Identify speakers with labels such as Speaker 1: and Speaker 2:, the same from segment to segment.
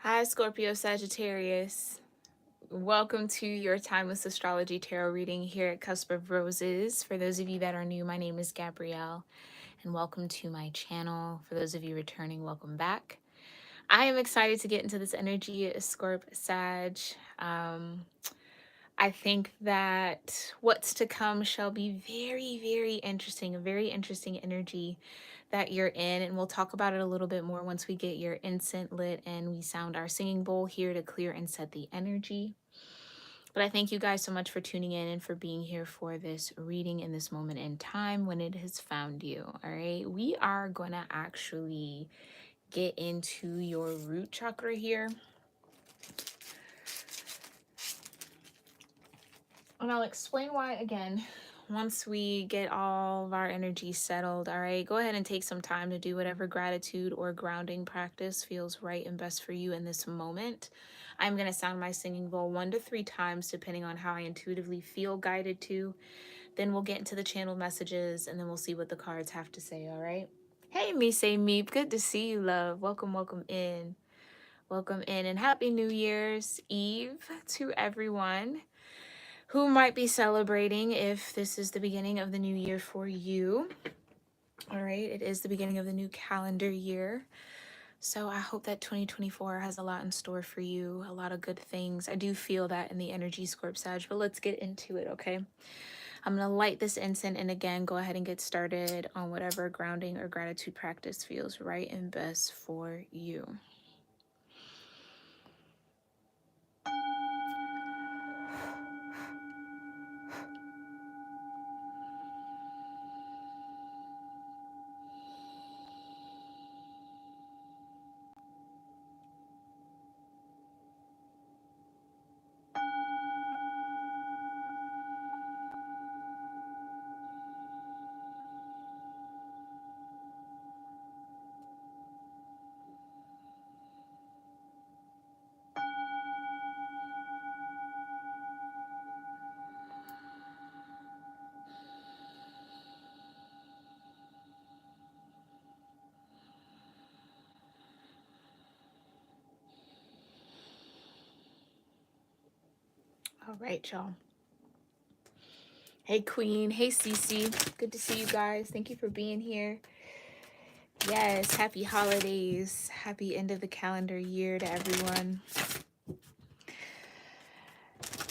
Speaker 1: Hi, Scorpio-Sagittarius. Welcome to your Timeless Astrology Tarot reading here at Cusp of Roses. For those of you that are new, my name is Gabrielle, and welcome to my channel. For those of you returning, welcome back. I am excited to get into this energy, Scorp Sag. I think that what's to come shall be very, very interesting, a very interesting energy that you're in. And we'll talk about it a little bit more once we get your incense lit and we sound our singing bowl here to clear and set the energy. But I thank you guys so much for tuning in and for being here for this reading in this moment in time when it has found you. All right. We are going to actually get into your root chakra here. And I'll explain why again once we get all of our energy settled. All right, go ahead and take some time to do whatever gratitude or grounding practice feels right and best for you in this moment. I'm going to sound my singing bowl 1 to 3 times depending on how I intuitively feel guided to. Then we'll get into the channel messages and then we'll see what the cards have to say. All right. Hey, me say Meep. Good to see you, love. Welcome, welcome in. Welcome in, and happy New Year's Eve to everyone who might be celebrating if this is the beginning of the new year for you. All right, it is the beginning of the new calendar year. So I hope that 2024 has a lot in store for you, a lot of good things. I do feel that in the energy, Scorp Sag, but let's get into it, okay? I'm going to light this incense, and again, go ahead and get started on whatever grounding or gratitude practice feels right and best for you. All right, y'all. Hey, Queen. Hey, Cece. Good to see you guys. Thank you for being here. Yes, happy holidays. Happy end of the calendar year to everyone.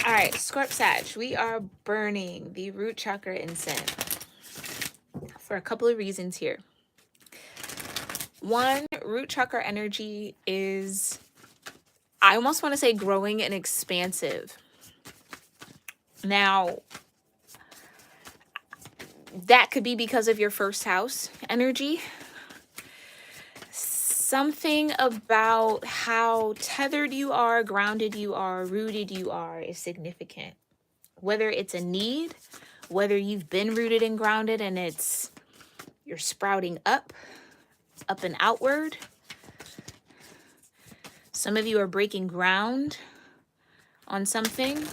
Speaker 1: All right, Scorp Sag, we are burning the root chakra incense for a couple of reasons here. One, root chakra energy is, I almost want to say, growing and expansive. Now, that could be because of your first house energy. Something about how tethered you are, grounded you are, rooted you are is significant. Whether it's a need, whether you've been rooted and grounded and you're sprouting up and outward. Some of you are breaking ground on something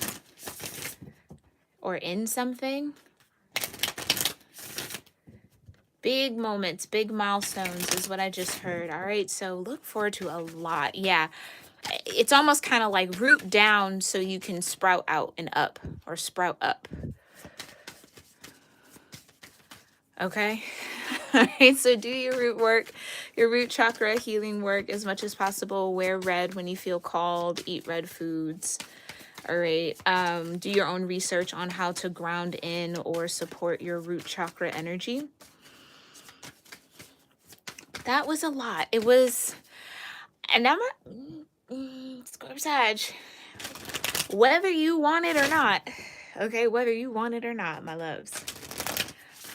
Speaker 1: or in something. Big moments, big milestones is what I just heard. All right, so look forward to a lot. Yeah, it's almost kind of like root down so you can sprout out and up, or sprout up. Okay. All right, so do your root work, your root chakra healing work as much as possible. Wear red when you feel called, eat red foods. All right, do your own research on how to ground in or support your root chakra energy. That was a lot. It was, and I'm Scorp Sag, whether you want it or not, okay, whether you want it or not, my loves.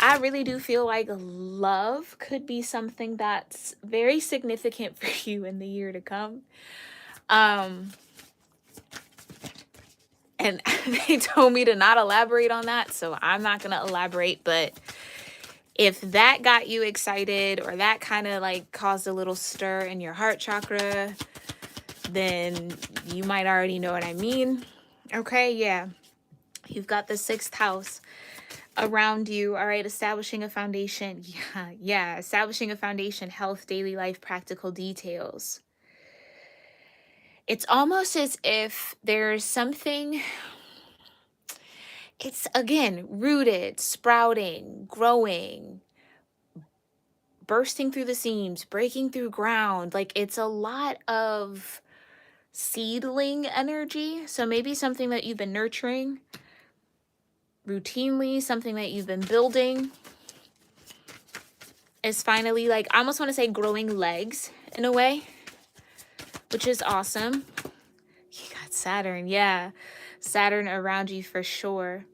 Speaker 1: I really do feel like love could be something that's very significant for you in the year to come. And they told me to not elaborate on that, so I'm not going to elaborate. But if that got you excited or that kind of like caused a little stir in your heart chakra, then you might already know what I mean. Okay, yeah. You've got the 6th house around you. All right, establishing a foundation. Yeah, establishing a foundation, health, daily life, practical details. It's almost as if there's something, it's again rooted, sprouting, growing, bursting through the seams, breaking through ground. Like it's a lot of seedling energy. So maybe something that you've been nurturing routinely, something that you've been building is finally, like, I almost want to say growing legs in a way, which is awesome. You got Saturn. Yeah. Saturn around you for sure.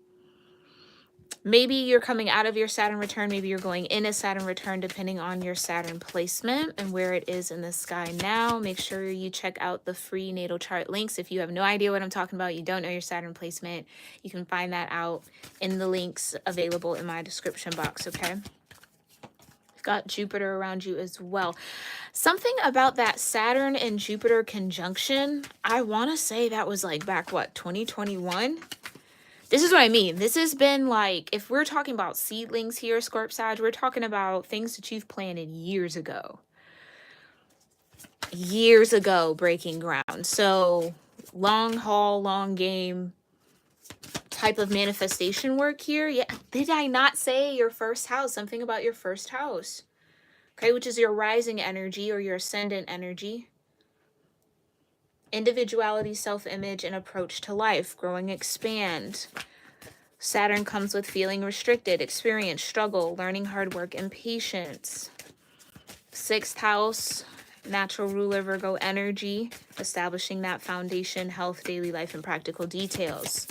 Speaker 1: Maybe you're coming out of your Saturn return. Maybe you're going in a Saturn return, depending on your Saturn placement and where it is in the sky now. Make sure you check out the free natal chart links. If you have no idea what I'm talking about, you don't know your Saturn placement, you can find that out in the links available in my description box, okay? You've got Jupiter around you as well. Something about that Saturn and Jupiter conjunction, I want to say that was like back, what, 2021? This is what I mean. This has been like, if we're talking about seedlings here, Scorp Sag, we're talking about things that you've planted years ago. Years ago, breaking ground. So long haul, long game type of manifestation work here. Yeah. Did I not say your first house? Something about your first house. Okay, which is your rising energy or your ascendant energy. Individuality, self-image, and approach to life. Growing, expand. Saturn comes with feeling restricted, experience, struggle, learning hard work, and patience. Sixth house, natural ruler, Virgo energy, establishing that foundation, health, daily life, and practical details.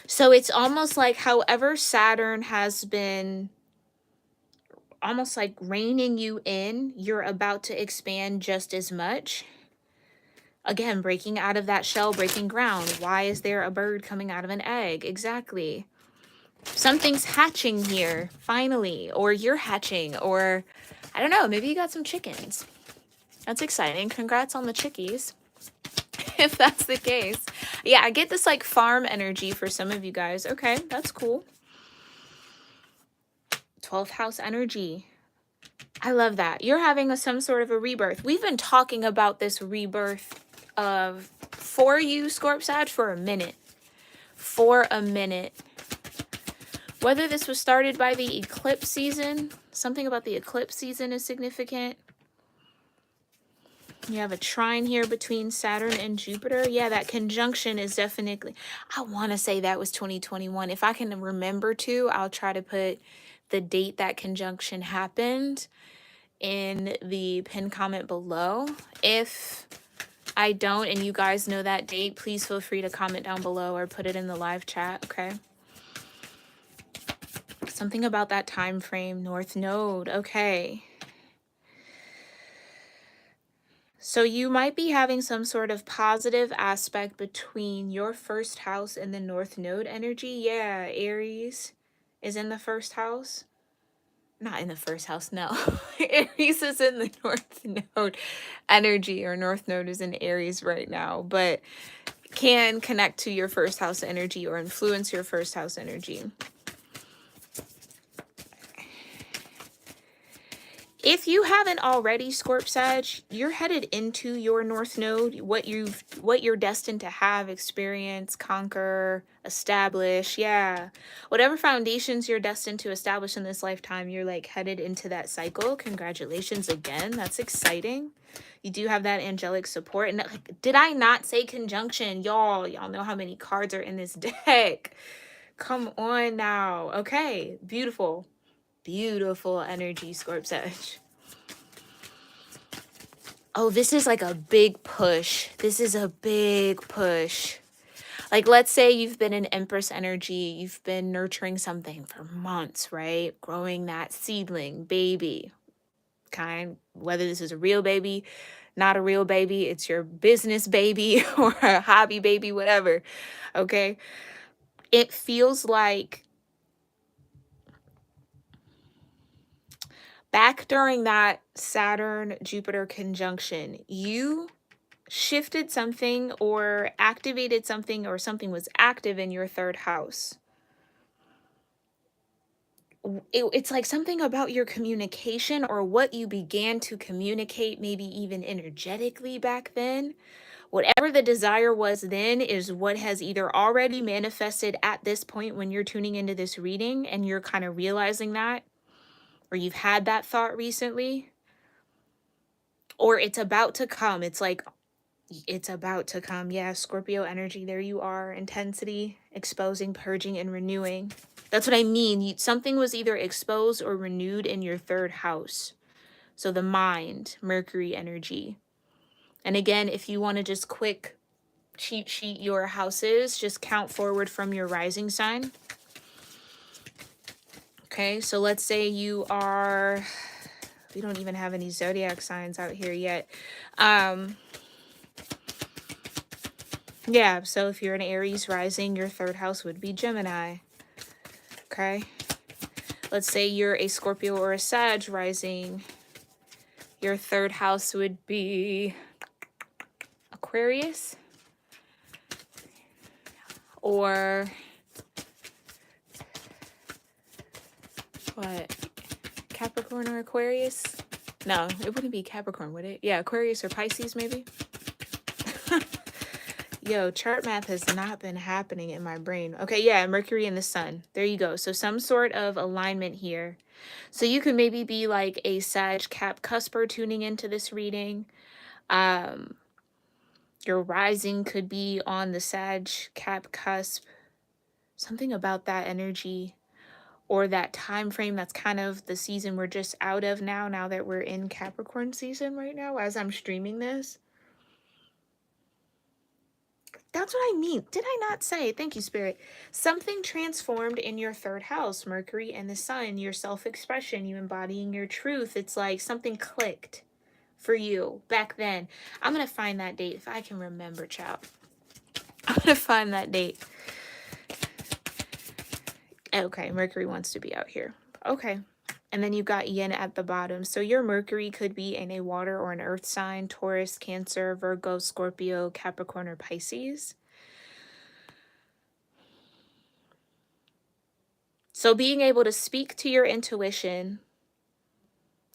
Speaker 1: So it's almost like however Saturn has been almost like reining you in, you're about to expand just as much. Again, breaking out of that shell, breaking ground. Why is there a bird coming out of an egg? Exactly. Something's hatching here, finally. Or you're hatching. Or, I don't know, maybe you got some chickens. That's exciting. Congrats on the chickies. If that's the case. Yeah, I get this like farm energy for some of you guys. Okay, that's cool. 12th house energy. I love that. You're having some sort of a rebirth. We've been talking about this rebirth for you, Scorp Sag, for a minute. For a minute. Whether this was started by the eclipse season, something about the eclipse season is significant. You have a trine here between Saturn and Jupiter. Yeah, that conjunction is definitely, I want to say that was 2021. If I can remember to, I'll try to put the date that conjunction happened in the pinned comment below. If I don't and you guys know that date, please feel free to comment down below or put it in the live chat, okay? Something about that time frame, North Node, okay. So you might be having some sort of positive aspect between your first house and the North Node energy. Yeah, Aries is in the first house. Not in the first house, no. Aries is in the North Node energy, or North Node is in Aries right now, but can connect to your first house energy or influence your first house energy. If you haven't already, Scorp Sag, you're headed into your North Node, what you're destined to have, experience, conquer, establish. Yeah. Whatever foundations you're destined to establish in this lifetime, you're like headed into that cycle. Congratulations again. That's exciting. You do have that angelic support. And like, did I not say conjunction? Y'all know how many cards are in this deck. Come on now. Okay. Beautiful. Beautiful energy, Scorp Sag. Oh, this is like a big push. This is a big push. Like, let's say you've been in Empress energy. You've been nurturing something for months, right? Growing that seedling, baby. Whether this is a real baby, not a real baby, it's your business baby or a hobby baby, whatever. Okay? It feels like back during that Saturn-Jupiter conjunction, you shifted something or activated something, or something was active in your third house. it's like something about your communication or what you began to communicate, maybe even energetically back then. Whatever the desire was then is what has either already manifested at this point when you're tuning into this reading and you're kind of realizing that, or you've had that thought recently, or it's about to come. It's like, it's about to come. Yeah, Scorpio energy. There you are. Intensity, exposing, purging, and renewing. That's what I mean. Something was either exposed or renewed in your third house. So the mind, Mercury energy. And again, if you want to just quick cheat sheet your houses, just count forward from your rising sign. Okay, so let's say you are, we don't even have any zodiac signs out here yet. Yeah, so if you're an Aries rising, your third house would be Gemini. Okay, let's say you're a Scorpio or a Sag rising, your third house would be Aquarius, or what, Capricorn or Aquarius? No, it wouldn't be Capricorn, would it? Yeah, Aquarius or Pisces maybe. Yo, chart math has not been happening in my brain. Okay, yeah, Mercury and the Sun. There you go. So some sort of alignment here. So you could maybe be like a Sag Cap cusper tuning into this reading. Your rising could be on the Sag Cap cusp. Something about that energy or that time frame. That's kind of the season we're just out of now that we're in Capricorn season right now as I'm streaming this. That's what I mean. Did I not say? Thank you, Spirit. Something transformed in your third house, Mercury and the Sun, your self-expression, you embodying your truth. It's like something clicked for you back then. I'm going to find that date if I can remember, child. I'm going to find that date. Okay, Mercury wants to be out here. Okay. And then you've got Yin at the bottom. So your Mercury could be in a water or an earth sign, Taurus, Cancer, Virgo, Scorpio, Capricorn, or Pisces. So being able to speak to your intuition,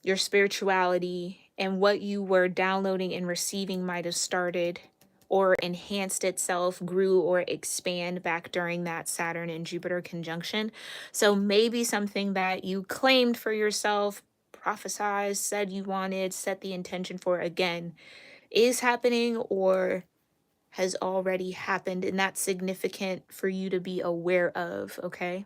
Speaker 1: your spirituality, and what you were downloading and receiving might have started or enhanced itself, grew or expand back during that Saturn and Jupiter conjunction. So maybe something that you claimed for yourself, prophesized, said you wanted, set the intention for, again, is happening or has already happened. And that's significant for you to be aware of, okay?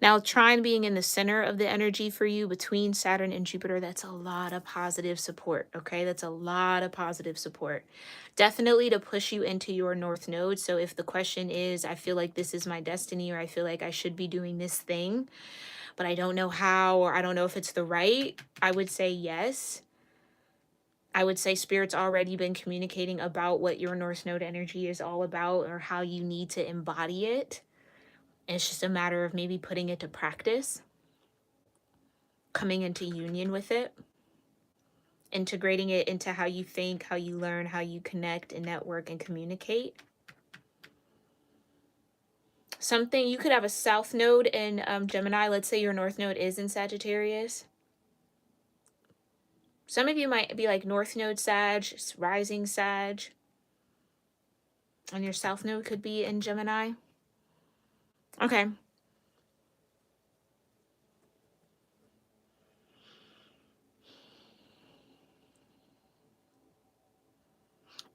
Speaker 1: Now, Trine being in the center of the energy for you between Saturn and Jupiter, that's a lot of positive support, okay? That's a lot of positive support. Definitely to push you into your North Node. So if the question is, I feel like this is my destiny, or I feel like I should be doing this thing, but I don't know how, or I don't know if it's the right, I would say yes. I would say Spirit's already been communicating about what your North Node energy is all about or how you need to embody it. It's just a matter of maybe putting it to practice, coming into union with it, integrating it into how you think, how you learn, how you connect and network and communicate. Something, you could have a South Node in Gemini. Let's say your North Node is in Sagittarius. Some of you might be like North Node Sag, Rising Sag. And your South Node could be in Gemini. Okay.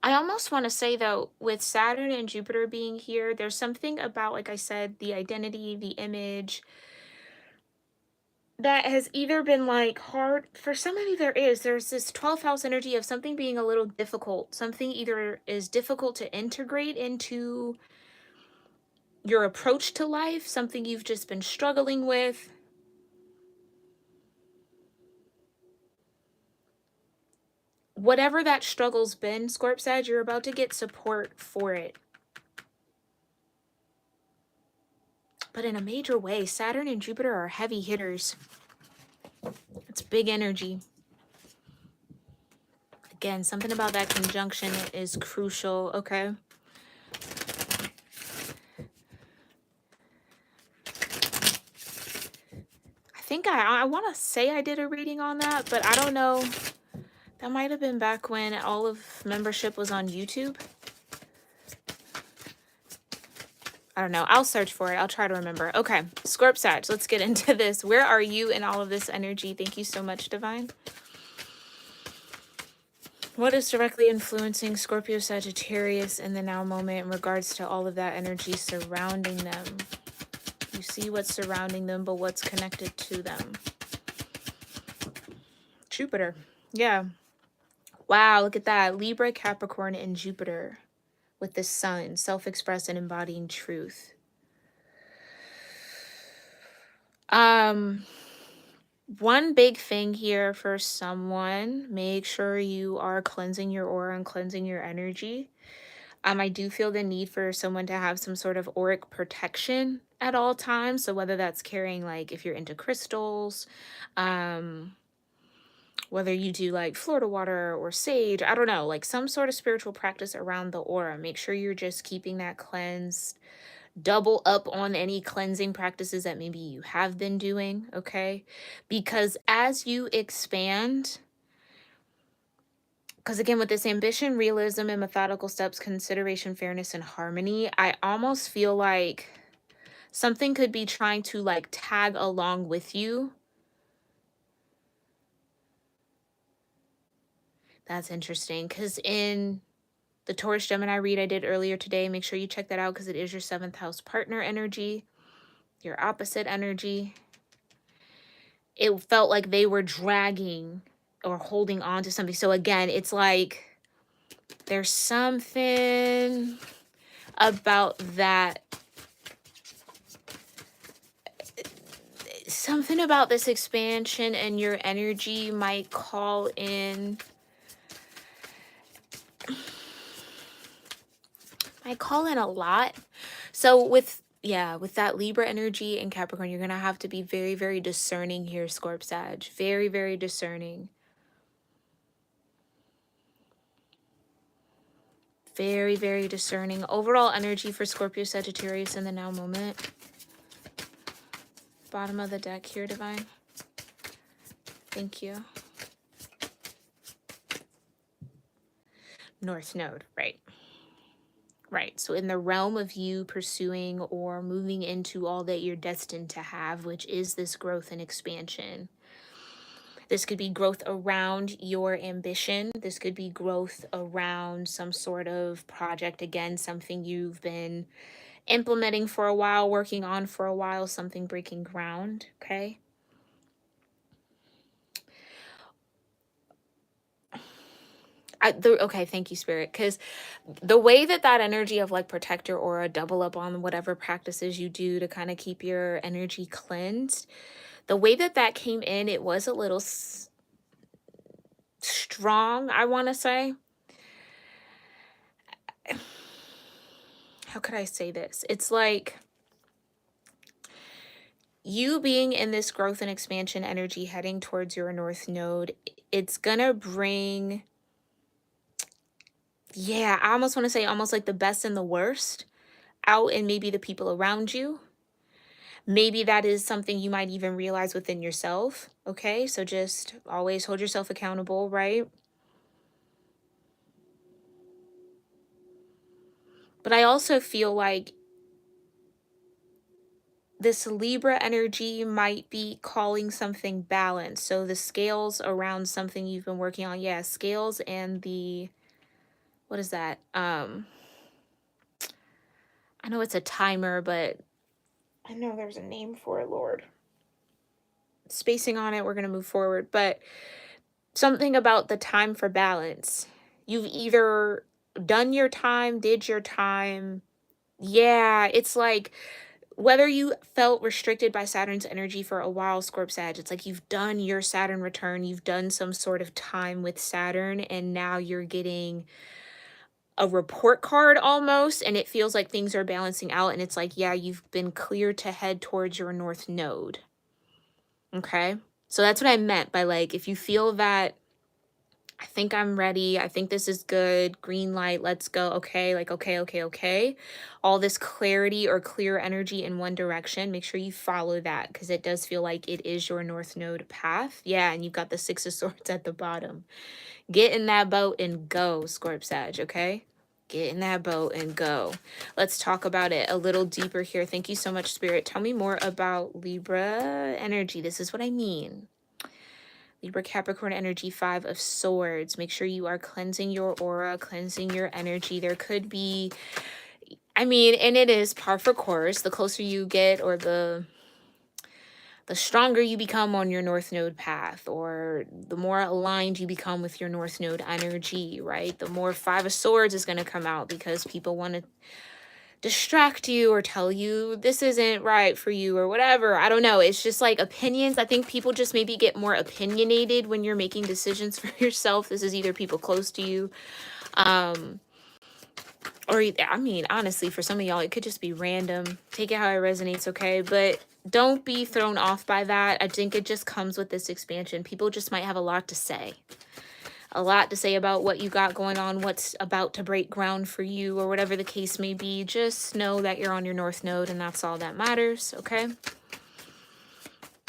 Speaker 1: I almost want to say, though, with Saturn and Jupiter being here, there's something about, like I said, the identity, the image, that has either been like hard. For some of you, there's this 12th house energy of something being a little difficult. Something either is difficult to integrate into your approach to life, something you've just been struggling with. Whatever that struggle's been, Scorp Sag, you're about to get support for it. But in a major way, Saturn and Jupiter are heavy hitters. It's big energy. Again, something about that conjunction is crucial, okay? I want to say I did a reading on that, but I don't know. That might have been back when all of membership was on YouTube. I don't know. I'll search for it. I'll try to remember. Okay, Scorp Sag, let's get into this. Where are you in all of this energy? Thank you so much, Divine. What is directly influencing Scorpio-Sagittarius in the now moment in regards to all of that energy surrounding them? You see what's surrounding them, but what's connected to them? Jupiter. Yeah. Wow, look at that. Libra, Capricorn, and Jupiter with the sun, self-expressed and embodying truth. One big thing here for someone, make sure you are cleansing your aura and cleansing your energy. I do feel the need for someone to have some sort of auric protection at all times. So whether that's carrying, like, if you're into crystals, whether you do like Florida water or sage, I don't know, like some sort of spiritual practice around the aura. Make sure you're just keeping that cleansed. Double up on any cleansing practices that maybe you have been doing, okay? Because as you expand, because again, with this ambition, realism, and methodical steps, consideration, fairness, and harmony, I almost feel like something could be trying to like tag along with you. That's interesting, because in the Taurus Gemini read I did earlier today, make sure you check that out because it is your 7th house partner energy, your opposite energy. It felt like they were dragging or holding on to something. So again, it's like there's something about that. Something about this expansion and your energy might call in. Might call in a lot. So with that Libra energy and Capricorn, you're going to have to be very, very discerning here, Scorp Sag. Very, very discerning. Very, very discerning. Overall energy for Scorpio Sagittarius in the now moment. Bottom of the deck here, Divine. Thank you. North Node, right. Right. So in the realm of you pursuing or moving into all that you're destined to have, which is this growth and expansion. This could be growth around your ambition. This could be growth around some sort of project. Again, something you've been implementing for a while, working on for a while, something breaking ground. Okay. Okay, thank you, Spirit, because the way that energy of like protect your aura, double up on whatever practices you do to kind of keep your energy cleansed, the way that came in, it was a little strong, I want to say. How could I say this? It's like you being in this growth and expansion energy heading towards your North Node, it's gonna bring, I almost want to say almost like the best and the worst out in maybe the people around you. Maybe that is something you might even realize within yourself. Okay, so just always hold yourself accountable, right? But I also feel like this Libra energy might be calling something balanced. So the scales around something you've been working on. Yeah, scales and the, what is that? I know it's a timer, but I know there's a name for it, Lord. Spacing on it, we're going to move forward. But something about the time for balance. You've either done your time, did your time. Yeah, it's like whether you felt restricted by Saturn's energy for a while, Scorp Sag, it's like you've done your Saturn return, you've done some sort of time with Saturn, and now you're getting a report card almost, and it feels like things are balancing out, and it's like, yeah, you've been cleared to head towards your North Node. Okay? So that's what I meant by like, if you feel that I think I'm ready. I think this is good. Green light. Let's go. Okay. Like, okay, okay, okay. All this clarity or clear energy in one direction. Make sure you follow that because it does feel like it is your North Node path. Yeah. And you've got the Six of Swords at the bottom. Get in that boat and go, Scorp Sag. Okay. Get in that boat and go. Let's talk about it a little deeper here. Thank you so much, Spirit. Tell me more about Libra energy. This is what I mean. Libra Capricorn energy, 5 of Swords. Make sure you are cleansing your aura, cleansing your energy. There could be, I mean, and it is par for course. The closer you get or the stronger you become on your North Node path, or the more aligned you become with your North Node energy, right? The more 5 of Swords is going to come out because people want to distract you or tell you this isn't right for you or whatever. I don't know. It's just like opinions. I think people just maybe get more opinionated when you're making decisions for yourself. This is either people close to you, or I mean, honestly, for some of y'all, it could just be random. Take it how it resonates, okay? But don't be thrown off by that. I think it just comes with this expansion. People just might have a lot to say. A lot to say about what you got going on, what's about to break ground for you, or whatever the case may be. Just know that you're on your North Node, and that's all that matters, okay?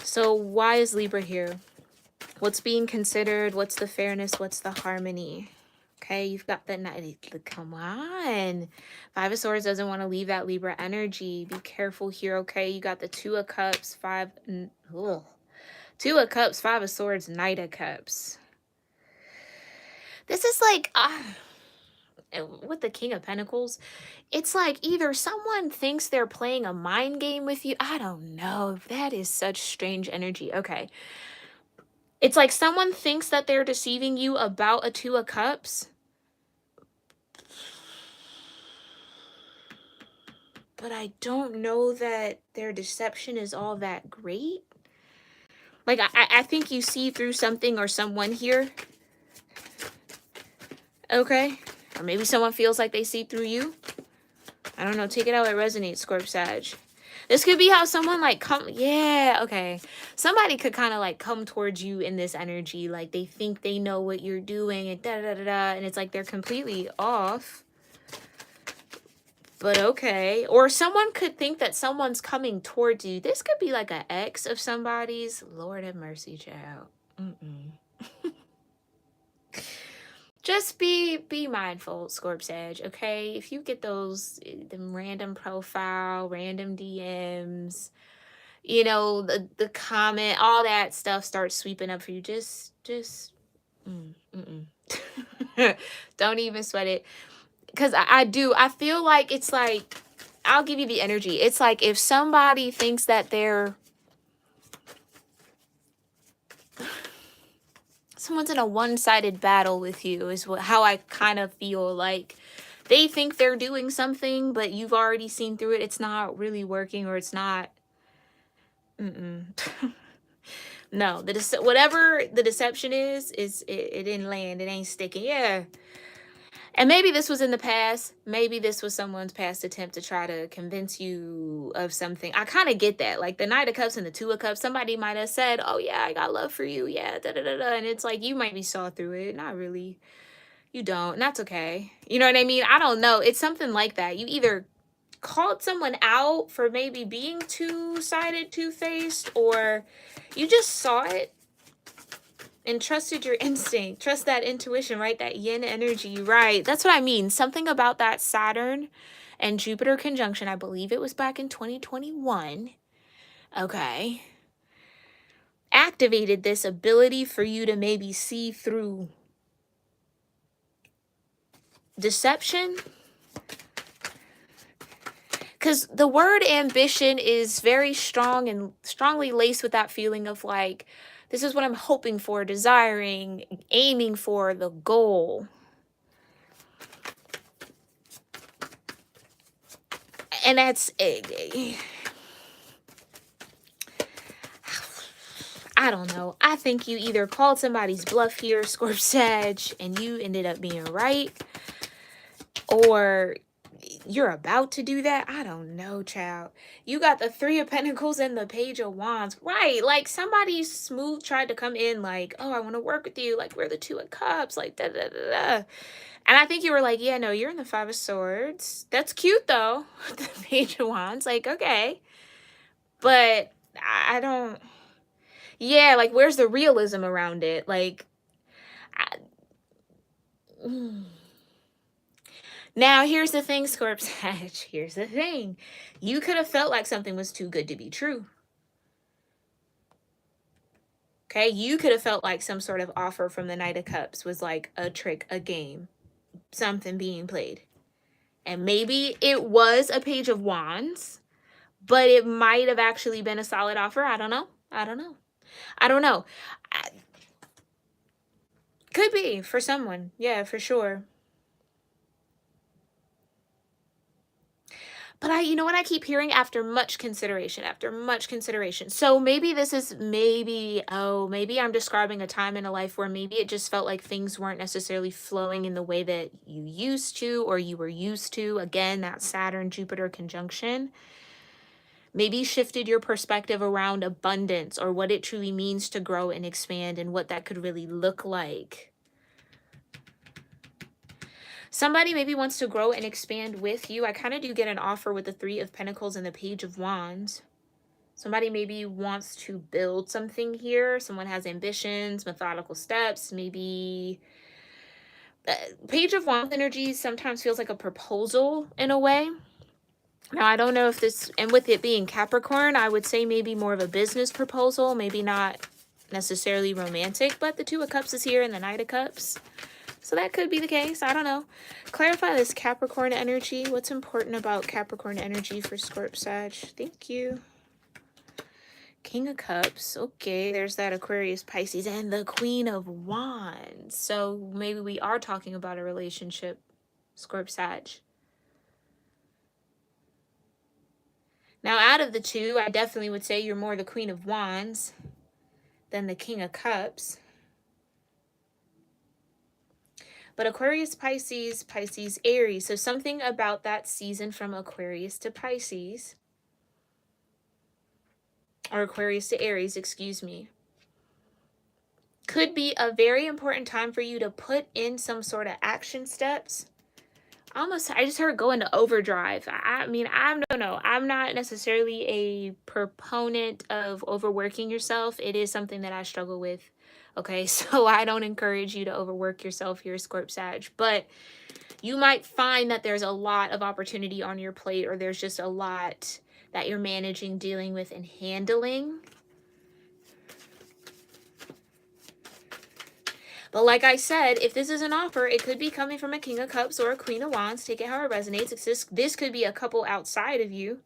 Speaker 1: So why is Libra here? What's being considered? What's the fairness? What's the harmony? Okay, you've got the night. Come on. 5 of Swords doesn't want to leave that Libra energy. Be careful here, okay? You got the 2 of Cups, 2 of Cups, 5 of Swords, Knight of Cups. This is like, with the King of Pentacles, it's like either someone thinks they're playing a mind game with you. I don't know. That is such strange energy. Okay. It's like someone thinks that they're deceiving you about a 2 of Cups. But I don't know that their deception is all that great. Like, I think you see through something or someone here. Okay. Or maybe someone feels like they see through you. I don't know. Take it how it resonates, Scorp Sag. This could be how someone like yeah, okay. Somebody could kind of like come towards you in this energy. Like they think they know what you're doing and da-da-da-da. And it's like they're completely off. But okay. Or someone could think that someone's coming towards you. This could be like an ex of somebody's. Lord have mercy, child. Just be mindful, Scorp Sag, okay? If you get them random profile, random DMs, you know, the comment, all that stuff starts sweeping up for you. Just don't even sweat it. Because I feel like it's like, I'll give you the energy. It's like if somebody thinks that someone's in a one-sided battle with you is how I kind of feel. Like they think they're doing something, but you've already seen through it. It's not really working, or it's not. No, whatever the deception is it didn't land. It ain't sticking. Yeah. And maybe this was in the past. Maybe this was someone's past attempt to try to convince you of something. I kind of get that. Like the Knight of Cups and the 2 of Cups, somebody might have said, oh yeah, I got love for you. Yeah, da-da-da-da. And it's like, you might be saw through it. Not really. You don't. And that's okay. You know what I mean? I don't know. It's something like that. You either called someone out for maybe being two-sided, two-faced, or you just saw it and trusted your instinct. Trust that intuition, right? That yin energy, right? That's what I mean. Something about that Saturn and Jupiter conjunction, I believe it was back in 2021, okay, activated this ability for you to maybe see through deception. Because the word ambition is very strong and strongly laced with that feeling of like, this is what I'm hoping for, desiring, aiming for, the goal. And that's, I don't know. I think you either called somebody's bluff here, Scorp Sag, and you ended up being right. Or you're about to do that. I don't know, child. You got the Three of Pentacles and the Page of Wands. Right. Like somebody smooth tried to come in like, oh, I want to work with you. Like we're the Two of Cups. Like da da da da. And I think you were like, yeah, no, you're in the Five of Swords. That's cute though. The Page of Wands. Like, okay. But I don't. Yeah, like where's the realism around it? Like, I, now here's the thing, Scorp-Sag. Here's the thing. You could have felt like something was too good to be true. Okay, you could have felt like some sort of offer from the Knight of Cups was like a trick, a game, something being played. And maybe it was a Page of Wands, but it might have actually been a solid offer. I don't know. I don't know. I don't know. Could be for someone. Yeah, for sure. But you know what I keep hearing after much consideration, after much consideration. So maybe this is maybe I'm describing a time in a life where maybe it just felt like things weren't necessarily flowing in the way that you used to or you were used to. Again, that Saturn-Jupiter conjunction. Maybe shifted your perspective around abundance or what it truly means to grow and expand and what that could really look like. Somebody maybe wants to grow and expand with you. I kind of do get an offer with the Three of Pentacles and the Page of Wands. Somebody maybe wants to build something here. Someone has ambitions, methodical steps, maybe. Page of Wands energy sometimes feels like a proposal in a way. Now, I don't know if this, and with it being Capricorn, I would say maybe more of a business proposal, maybe not necessarily romantic, but the Two of Cups is here and the Knight of Cups. So that could be the case. I don't know. Clarify this Capricorn energy. What's important about Capricorn energy for Scorp-Sag? Thank you. King of Cups. Okay, there's that Aquarius, Pisces, and the Queen of Wands. So maybe we are talking about a relationship, Scorp-Sag. Now, out of the two, I definitely would say you're more the Queen of Wands than the King of Cups. But Aquarius, Pisces, Pisces, Aries. So something about that season from Aquarius to Pisces, or Aquarius to Aries, excuse me, could be a very important time for you to put in some sort of action steps. I just heard go into overdrive. I mean, I don't know. I'm not necessarily a proponent of overworking yourself. It is something that I struggle with. Okay, so I don't encourage you to overwork yourself here, Scorp-Sag. But you might find that there's a lot of opportunity on your plate, or there's just a lot that you're managing, dealing with, and handling. But like I said, if this is an offer, it could be coming from a King of Cups or a Queen of Wands. Take it how it resonates. This could be a couple outside of you.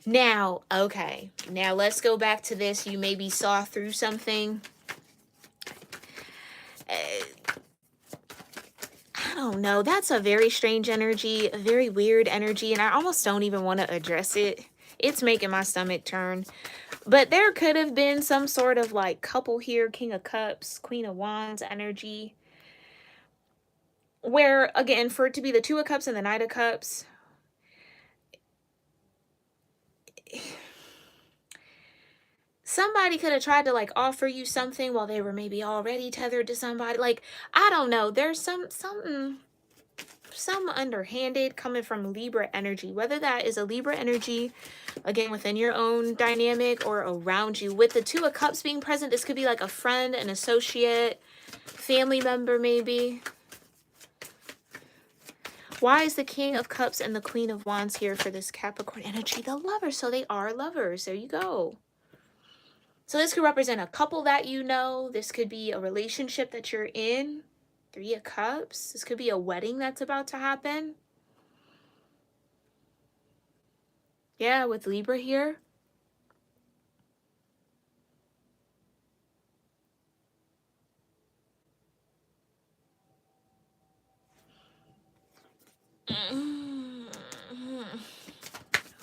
Speaker 1: Now, okay. Now let's go back to this. You maybe saw through something. I don't know. That's a very strange energy, a very weird energy, and I almost don't even want to address it. It's making my stomach turn. But there could have been some sort of like couple here, King of Cups, Queen of Wands energy, where, again, for it to be the Two of Cups and the Knight of Cups, somebody could have tried to like offer you something while they were maybe already tethered to somebody. Like, I don't know. There's some underhanded coming from Libra energy, whether that is a Libra energy, again, within your own dynamic or around you. With the Two of Cups being present, this could be like a friend, an associate, family member maybe. Why is the King of Cups and the Queen of Wands here for this Capricorn energy? The lovers. So they are lovers. There you go. So this could represent a couple that you know. This could be a relationship that you're in. Three of Cups. This could be a wedding that's about to happen. Yeah, with Libra here.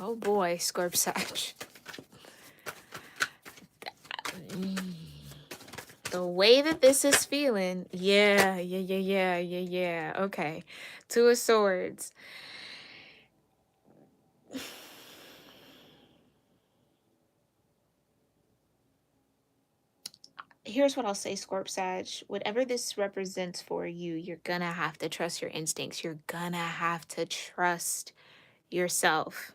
Speaker 1: Oh boy, Scorp-Sag. The way that this is feeling, yeah. Okay. Two of Swords. Here's what I'll say, Scorp Sag. Whatever this represents for you, you're gonna have to trust your instincts. You're gonna have to trust yourself.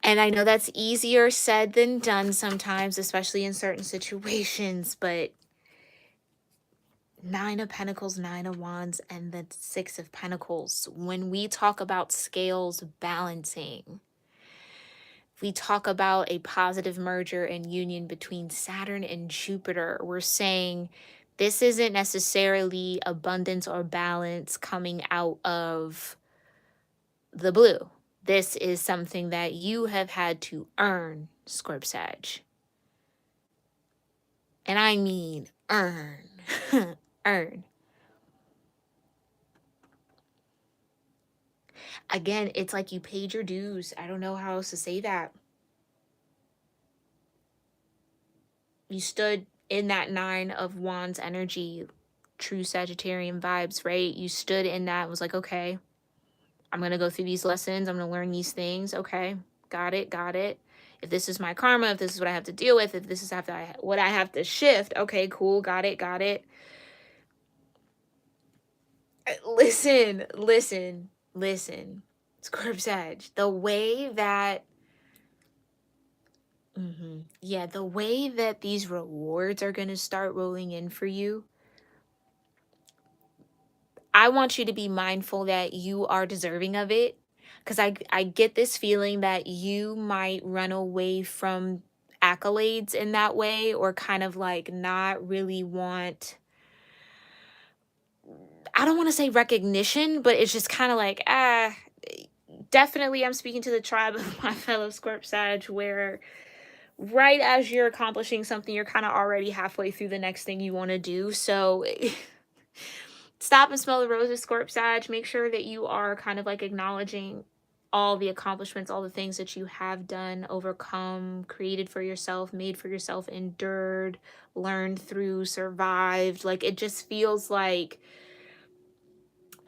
Speaker 1: And I know that's easier said than done sometimes, especially in certain situations, but Nine of Pentacles, Nine of Wands, and the Six of Pentacles. When we talk about scales balancing, we talk about a positive merger and union between Saturn and Jupiter. We're saying this isn't necessarily abundance or balance coming out of the blue. This is something that you have had to earn, Scorp Sag. And I mean earn. Earn. Again, it's like you paid your dues. I don't know how else to say that. You stood in that Nine of Wands energy, true Sagittarian vibes, right? You stood in that, was like, okay, I'm going to go through these lessons. I'm going to learn these things. Okay, got it, got it. If this is my karma, if this is what I have to deal with, if this is what I have to shift, okay, cool, got it, got it. Listen, Scorp Sag, the way that yeah, the way that these rewards are going to start rolling in for you, I want you to be mindful that you are deserving of it. Because I get this feeling that you might run away from accolades in that way, or kind of like not really want, I don't want to say recognition, but it's just kind of like, definitely I'm speaking to the tribe of my fellow Scorp Sag, where right as you're accomplishing something, you're kind of already halfway through the next thing you want to do. So stop and smell the roses, Scorp Sag. Make sure that you are kind of like acknowledging all the accomplishments, all the things that you have done, overcome, created for yourself, made for yourself, endured, learned through, survived. Like, it just feels like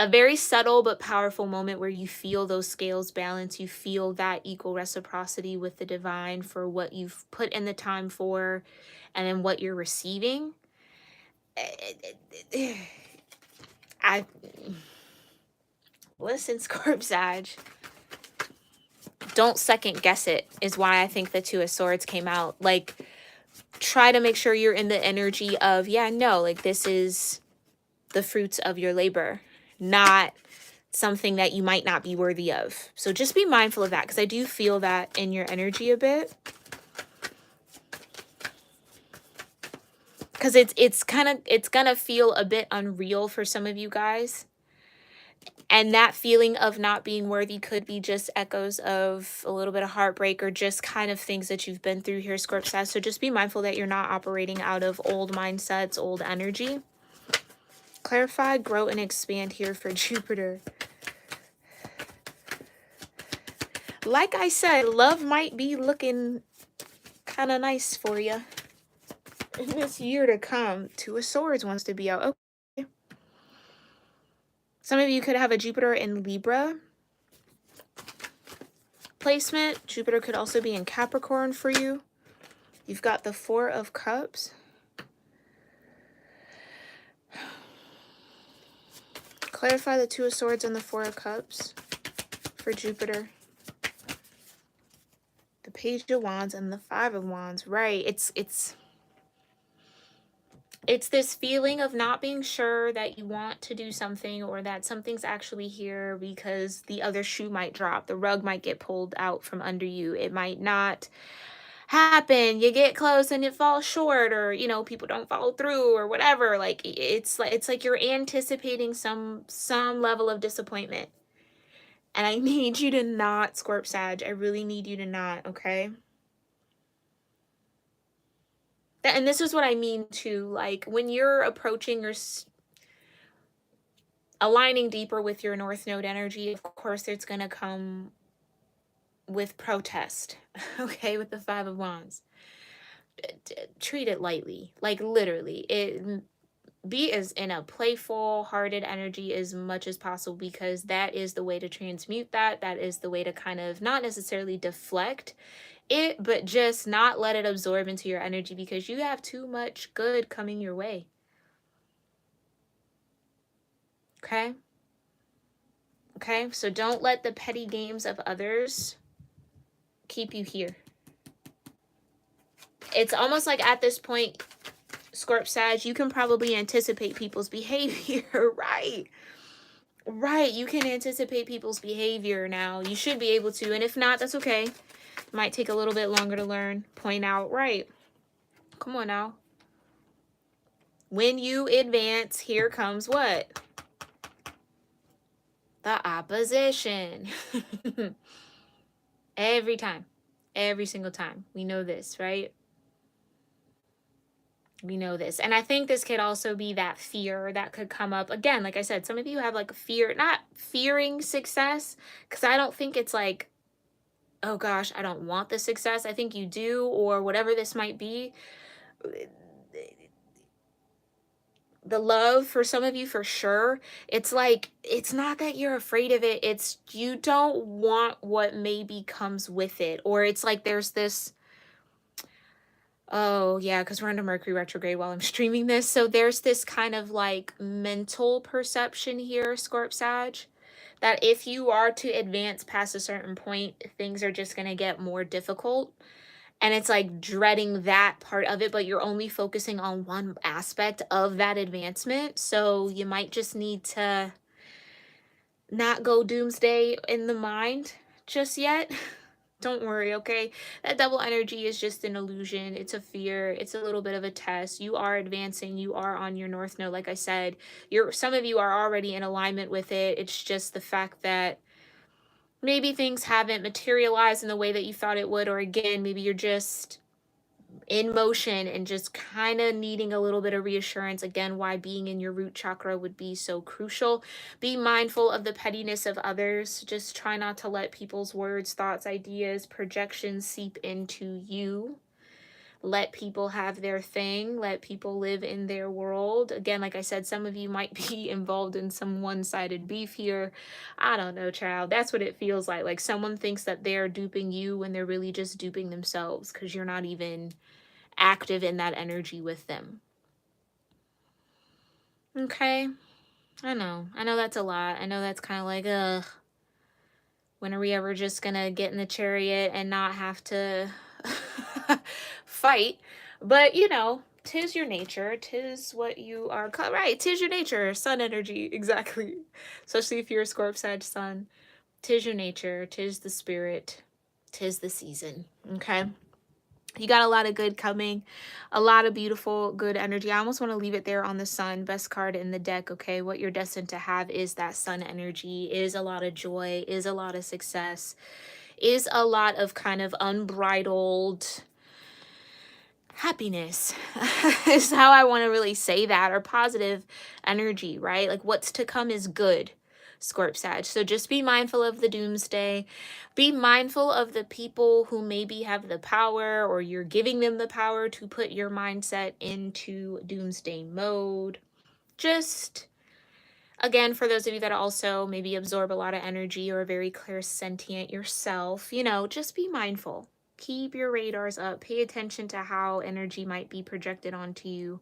Speaker 1: a very subtle but powerful moment where you feel those scales balance. You feel that equal reciprocity with the divine for what you've put in the time for, and then what you're receiving. I listen, Scorp Sag. Don't second guess it, is why I think the Two of Swords came out. Like, try to make sure you're in the energy of, yeah, no, like, this is the fruits of your labor, not something that you might not be worthy of. So just be mindful of that, because I do feel that in your energy a bit. Because it's gonna feel a bit unreal for some of you guys. And that feeling of not being worthy could be just echoes of a little bit of heartbreak, or just kind of things that you've been through here, Scorp Sag. So just be mindful that you're not operating out of old mindsets, old energy. Clarify, grow, and expand here for Jupiter. Like I said, love might be looking kind of nice for you in this year to come. Two of Swords wants to be out. Okay. Some of you could have a Jupiter in Libra placement. Jupiter could also be in Capricorn for you. You've got the Four of Cups. Clarify the Two of Swords and the Four of Cups for Jupiter. The Page of Wands and the Five of Wands. Right. It's this feeling of not being sure that you want to do something, or that something's actually here, because the other shoe might drop. The rug might get pulled out from under you. It might not happen. You get close and it falls short, or, you know, people don't follow through, or whatever. Like, it's like you're anticipating some level of disappointment. And I need you to not, Scorp Sag. I really need you to not, okay? And this is what I mean too. Like, when you're approaching or aligning deeper with your North Node energy, of course, it's going to come with protest, okay, with the Five of Wands. treat it lightly, like literally. Be as in a playful hearted energy as much as possible, because that is the way to transmute that is the way to kind of not necessarily deflect it, but just not let it absorb into your energy, because you have too much good coming your way. Okay, so don't let the petty games of others keep you here. It's almost like at this point, Scorp Sag, you can probably anticipate people's behavior. Right, you can anticipate people's behavior now. You should be able to, and if not, that's okay. Might take a little bit longer to learn. Point out, right. Come on now. When you advance, here comes what? The opposition. Every time. Every single time. We know this, right? We know this. And I think this could also be that fear that could come up. Again, like I said, some of you have like a fear, not fearing success, because I don't think it's like, oh gosh, I don't want the success. I think you do, or whatever this might be. The love for some of you, for sure. It's like, it's not that you're afraid of it. It's you don't want what maybe comes with it. Or it's like there's this, oh yeah, because we're under Mercury retrograde while I'm streaming this. So there's this kind of like mental perception here, Scorp Sag, that if you are to advance past a certain point, things are just going to get more difficult. And it's like dreading that part of it, but you're only focusing on one aspect of that advancement. So you might just need to not go doomsday in the mind just yet. Don't worry, okay? That double energy is just an illusion. It's a fear. It's a little bit of a test. You are advancing. You are on your north node. Like I said, some of you are already in alignment with it. It's just the fact that maybe things haven't materialized in the way that you thought it would, or again, maybe you're just in motion and just kind of needing a little bit of reassurance. Again, why being in your root chakra would be so crucial. Be mindful of the pettiness of others. Just try not to let people's words, thoughts, ideas, projections seep into you. Let people have their thing. Let people live in their world. Again, like I said, some of you might be involved in some one-sided beef here. I don't know, child. That's what it feels like. Like someone thinks that they're duping you when they're really just duping themselves, because you're not even active in that energy with them. Okay. I know that's a lot. I know that's kind of like, when are we ever just gonna get in the chariot and not have to fight? But you know, tis your nature. Tis what you are. Right. Tis your nature. Sun energy. Exactly. Especially if you're a Scorp Sag sun. Tis your nature. Tis the spirit. Tis the season. Okay. You got a lot of good coming, a lot of beautiful, good energy. I almost want to leave it there on the sun. Best card in the deck, okay? What you're destined to have is that sun energy, is a lot of joy, is a lot of success, is a lot of kind of unbridled happiness is how I want to really say that, or positive energy, right? Like what's to come is good. Scorp Sag. So just be mindful of the doomsday. Be mindful of the people who maybe have the power, or you're giving them the power to put your mindset into doomsday mode. Just, again, for those of you that also maybe absorb a lot of energy or are very clairsentient yourself, you know, just be mindful. Keep your radars up. Pay attention to how energy might be projected onto you,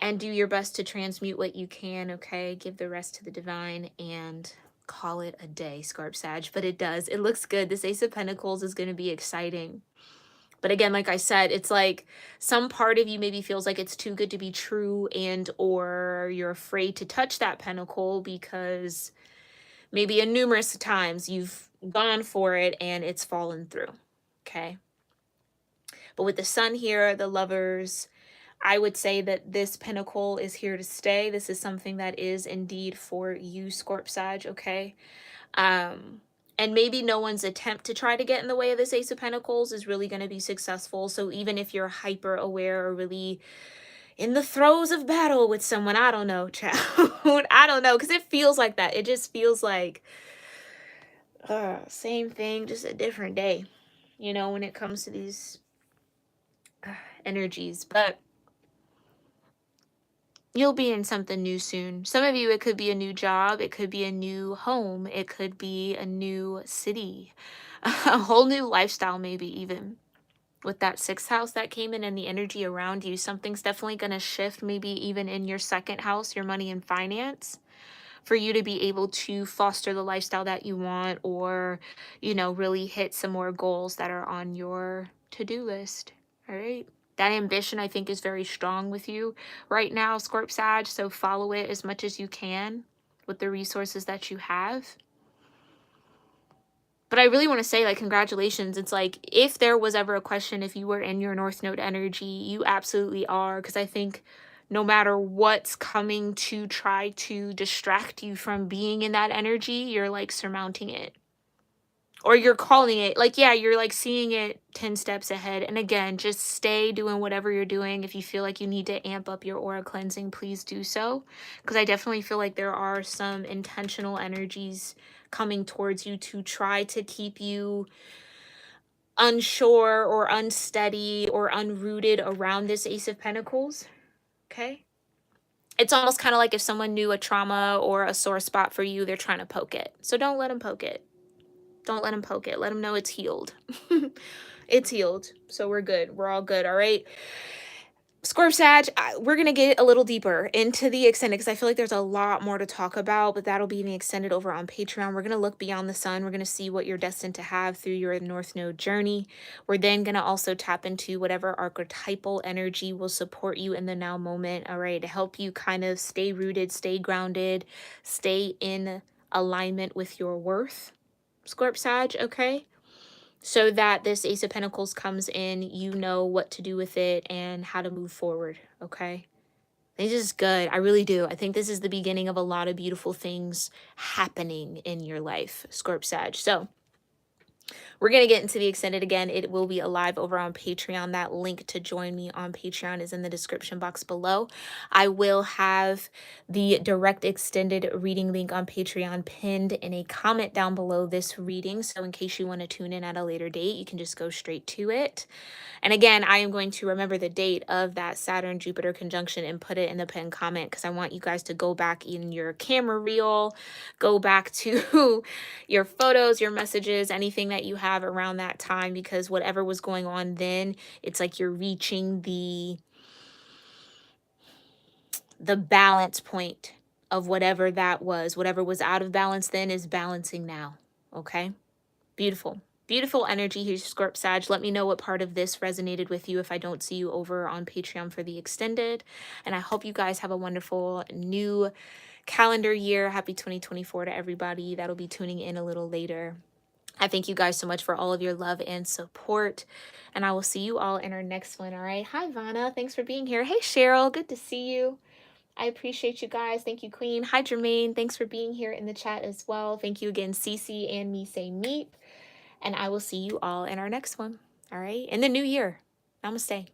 Speaker 1: and do your best to transmute what you can, okay? Give the rest to the divine and call it a day, Scorp Sag. But it does. It looks good. This Ace of Pentacles is going to be exciting. But again, like I said, it's like some part of you maybe feels like it's too good to be true, and or you're afraid to touch that pentacle because maybe in numerous times you've gone for it and it's fallen through, okay? But with the sun here, the Lovers, I would say that this pentacle is here to stay. This is something that is indeed for you, Scorp Sag, okay? And maybe no one's attempt to try to get in the way of this Ace of Pentacles is really going to be successful. So even if you're hyper aware or really in the throes of battle with someone, I don't know, child. I don't know, because it feels like that. It just feels like same thing, just a different day, you know, when it comes to these energies, but you'll be in something new soon. Some of you, it could be a new job, it could be a new home, it could be a new city, a whole new lifestyle, maybe even. With that sixth house that came in and the energy around you, something's definitely going to shift, maybe even in your second house, your money and finance, for you to be able to foster the lifestyle that you want, or, really hit some more goals that are on your to-do list. All right. That ambition, I think, is very strong with you right now, Scorp Sag. So follow it as much as you can with the resources that you have. But I really want to say, like, congratulations. It's like, if there was ever a question if you were in your North Node energy, you absolutely are. Because I think no matter what's coming to try to distract you from being in that energy, you're like surmounting it. Or you're calling it, like, yeah, you're like seeing it 10 steps ahead. And again, just stay doing whatever you're doing. If you feel like you need to amp up your aura cleansing, please do so. Because I definitely feel like there are some intentional energies coming towards you to try to keep you unsure or unsteady or unrooted around this Ace of Pentacles. Okay. It's almost kind of like if someone knew a trauma or a sore spot for you, they're trying to poke it. So don't let them poke it. Don't let them poke it. Let them know it's healed. It's healed. So we're good. We're all good. All right. Scorp Sag, we're going to get a little deeper into the extended because I feel like there's a lot more to talk about, but that'll be in the extended over on Patreon. We're going to look beyond the sun. We're going to see what you're destined to have through your North Node journey. We're then going to also tap into whatever archetypal energy will support you in the now moment, all right, to help you kind of stay rooted, stay grounded, stay in alignment with your worth, Scorp Sag, okay? So that this Ace of Pentacles comes in, you know what to do with it and how to move forward, okay? This is good. I really do. I think this is the beginning of a lot of beautiful things happening in your life, Scorp Sag. So we're going to get into the extended again. It will be alive over on Patreon. That link to join me on Patreon is in the description box below. I will have the direct extended reading link on Patreon pinned in a comment down below this reading. So in case you want to tune in at a later date, you can just go straight to it. And again, I am going to remember the date of that Saturn-Jupiter conjunction and put it in the pinned comment because I want you guys to go back in your camera reel, go back to your photos, your messages, anything that you have around that time, because whatever was going on then, it's like you're reaching the balance point of whatever that was. Whatever was out of balance then is balancing now. Okay? Beautiful. Beautiful energy here, Scorp Sag. Let me know what part of this resonated with you if I don't see you over on Patreon for the extended. And I hope you guys have a wonderful new calendar year. Happy 2024 to everybody that'll be tuning in a little later. I thank you guys so much for all of your love and support. And I will see you all in our next one. All right. Hi, Vanna. Thanks for being here. Hey, Cheryl. Good to see you. I appreciate you guys. Thank you, Queen. Hi, Jermaine. Thanks for being here in the chat as well. Thank you again, Cece and me say meet. And I will see you all in our next one. All right. In the new year. Namaste.